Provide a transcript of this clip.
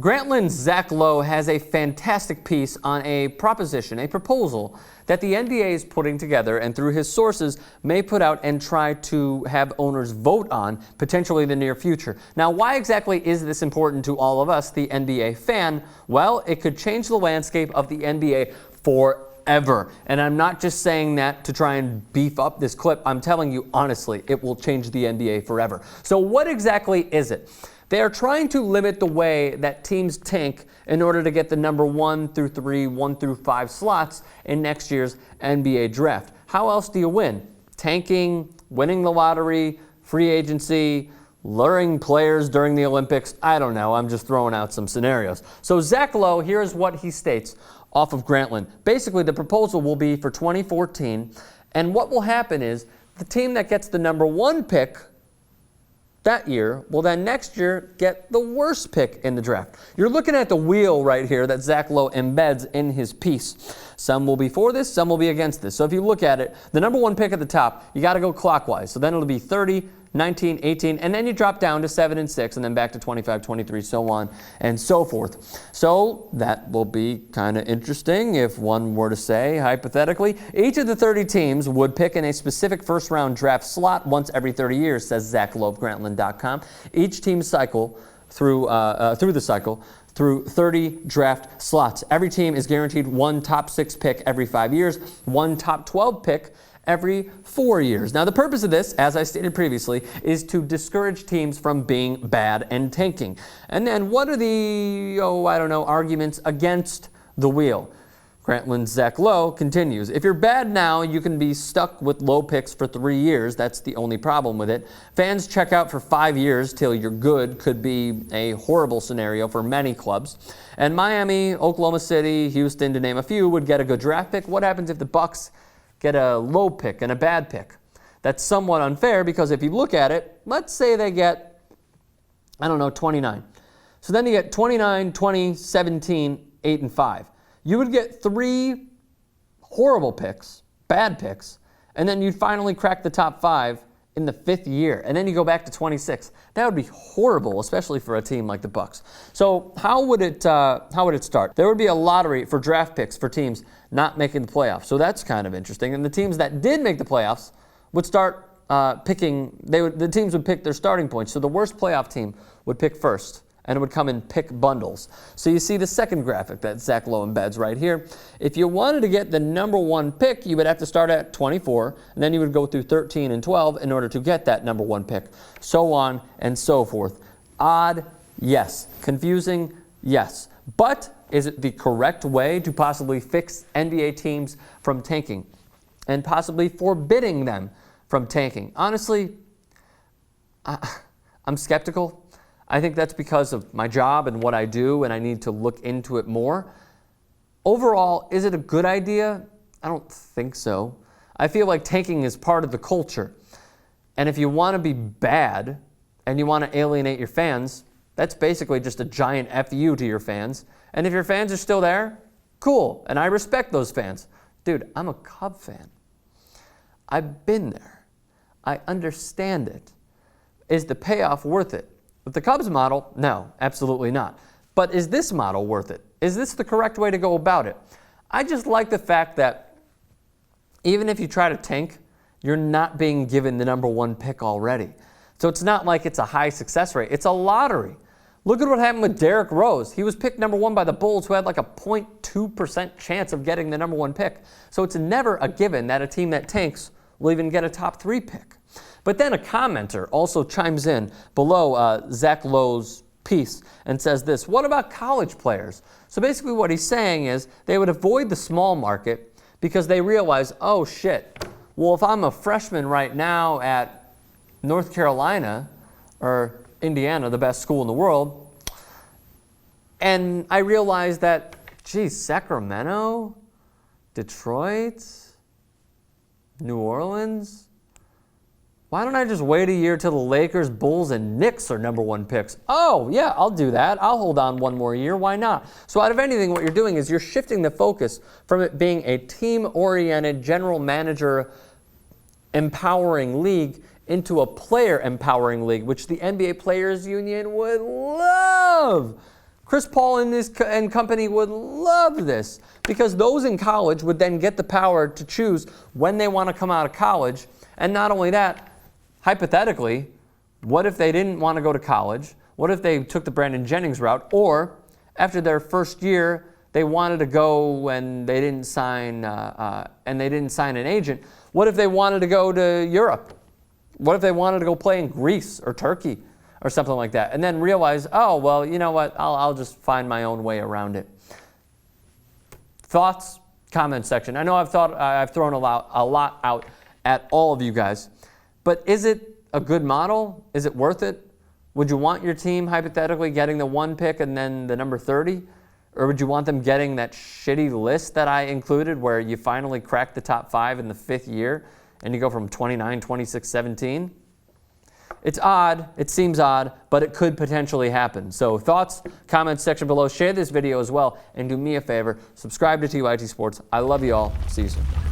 Grantland's Zach Lowe has a fantastic piece on a proposition, a proposal that the NBA is putting together and through his sources may put out and try to have owners vote on potentially in the near future. Now, why exactly is this important to all of us, the NBA fan? Well, it could change the landscape of the NBA forever. And I'm not just saying that to try and beef up this clip. I'm telling you honestly, it will change the NBA forever. So what exactly is it? They are trying to limit the way that teams tank in order to get the number 1 through 3, 1 through 5 slots in next year's NBA draft. How else do you win? Tanking, winning the lottery, free agency, luring players during the Olympics. I don't know. I'm just throwing out some scenarios. So Zach Lowe, here's what he states off of Grantland. Basically, the proposal will be for 2014, and what will happen is the team that gets the number 1 pick that year will then next year get the worst pick in the draft. You're looking at the wheel right here that Zach Lowe embeds in his piece. Some will be for this, some will be against this. So if you look at it, the number 1 pick at the top, you got to go clockwise. So then it'll be 30, 19, 18, and then you drop down to 7 and 6, and then back to 25, 23, so on and so forth. So that will be kind of interesting if one were to say, hypothetically, each of the 30 teams would pick in a specific first-round draft slot once every 30 years, says Zach Lowe of Grantland.com. Each team cycle through the cycle through 30 draft slots. Every team is guaranteed 1 top 6 pick every 5 years, 1 top 12 pick every 4 years. Now, the purpose of this, as I stated previously, is to discourage teams from being bad and tanking. And then what are the, arguments against the wheel? Grantland's Zach Lowe continues, if you're bad now, you can be stuck with low picks for 3 years. That's the only problem with it. Fans check out for 5 years till you're good could be a horrible scenario for many clubs. And Miami, Oklahoma City, Houston, to name a few, would get a good draft pick. What happens if the Bucks get a low pick and a bad pick? That's somewhat unfair because if you look at it, let's say they get, 29. So then you get 29, 20, 17, 8, and 5. You would get 3 horrible picks, bad picks, and then you'd finally crack the top 5 in the 5th year, and then you go back to 26. That would be horrible, especially for a team like the Bucks. So how would it start? There would be a lottery for draft picks for teams not making the playoffs. So that's kind of interesting. And the teams that did make the playoffs would start picking. The teams would pick their starting points. So the worst playoff team would pick first, and it would come in pick bundles. So you see the second graphic that Zach Lowe embeds right here. If you wanted to get the number 1 pick, you would have to start at 24, and then you would go through 13 and 12 in order to get that number 1 pick, so on and so forth. Odd, yes. Confusing, yes. But is it the correct way to possibly fix NBA teams from tanking and possibly forbidding them from tanking? Honestly, I'm skeptical. I think that's because of my job and what I do, and I need to look into it more. Overall, is it a good idea? I don't think so. I feel like tanking is part of the culture. And if you want to be bad and you want to alienate your fans, that's basically just a giant FU to your fans. And if your fans are still there, cool. And I respect those fans. Dude, I'm a Cub fan. I've been there. I understand it. Is the payoff worth it? With the Cubs model, no, absolutely not. But is this model worth it? Is this the correct way to go about it? I just like the fact that even if you try to tank, you're not being given the number 1 pick already. So it's not like it's a high success rate. It's a lottery. Look at what happened with Derrick Rose. He was picked number 1 by the Bulls, who had like a 0.2% chance of getting the number 1 pick. So it's never a given that a team that tanks will even get a top 3 pick. But then a commenter also chimes in below Zach Lowe's piece and says this, what about college players? So basically what he's saying is they would avoid the small market because they realize, oh shit, well if I'm a freshman right now at North Carolina or Indiana, the best school in the world, and I realize that, geez, Sacramento, Detroit, New Orleans, why don't I just wait a year till the Lakers, Bulls, and Knicks are number 1 picks? Oh, yeah, I'll do that. I'll hold on 1 more year. Why not? So out of anything, what you're doing is you're shifting the focus from it being a team-oriented, general manager empowering league into a player empowering league, which the NBA Players Union would love. Chris Paul and company would love this, because those in college would then get the power to choose when they want to come out of college. And not only that, hypothetically, what if they didn't want to go to college? What if they took the Brandon Jennings route? Or after their first year, they wanted to go and they didn't sign an agent. What if they wanted to go to Europe? What if they wanted to go play in Greece or Turkey or something like that, and then realize, oh, well, you know what, I'll just find my own way around it. Thoughts? Comment section. I know I've thrown a lot out at all of you guys, but is it a good model? Is it worth it? Would you want your team hypothetically getting the 1 pick and then the number 30? Or would you want them getting that shitty list that I included where you finally crack the top 5 in the 5th year and you go from 29, 26, 17? It's odd, it seems odd, but it could potentially happen. So thoughts, comments section below. Share this video as well, and do me a favor, subscribe to TYT Sports. I love you all. See you soon.